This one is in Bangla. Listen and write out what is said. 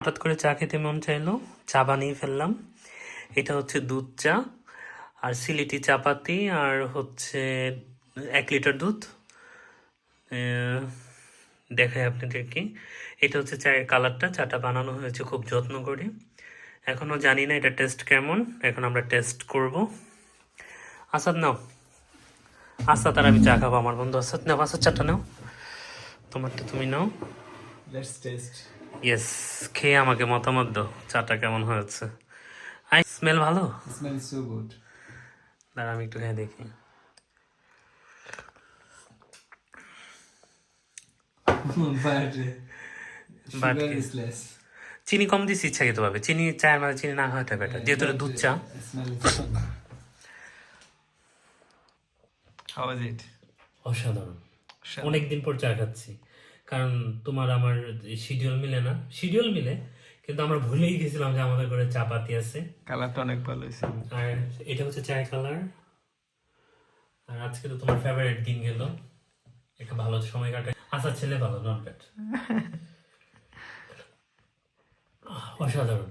হঠাৎ করে চা খেতে মন চাইলো, চা বানিয়ে ফেললাম। এটা হচ্ছে দুধ চা আর সিলেটি চাপাতি আর হচ্ছে 1 লিটার দুধ। আহ, দেখাই আপনাদেরকে। এটা হচ্ছে চায়ের কালারটা। চাটা বানানো হয়েছে খুব যত্ন করে। এখনো জানি না এটা টেস্ট কেমন, এখন আমরা টেস্ট করব। আসাদ নাও, আসাদ আর আমি চা খাবো। আমার বন্ধু আসাদ, নাও আসাদ চাটা নাও, তোমারটা তুমি নাও। Let's test. ইয়েস, খেয়ে আমাকে মতামত দাও চাটা কেমন হয়েছে। আই স্মেল ভালো। Smell is so good. দাঁড়া আমি একটু খেয়ে দেখি। বাট But সুগার কি? Is less. চিনি কম দিছি ইচ্ছা খেতে পাবে, চিনি চায়ের মাঝে চিনি না হওয়াটা বেটার, যেহেতু এটা দুধ চা। Smell is how is it? অসাধারণ। অনেকদিন পর চা খাচ্ছি, কারণ তোমার আমার শিডিউল মিলে না। শিডিউল মিলে, কিন্তু আমরা ভুলেই গেছিলাম যে আমাদের ঘরে চা পাতি আছে। কালারটা অনেক ভালো হয়েছে। আর এটা হচ্ছে চায়ের কালার। আর আজকে তো তোমার ফেভারিট দিন গেল, একটা ভালো সময় কাটে। আসার ছেলে ভালো, নট ব্যাড, অসাধারণ।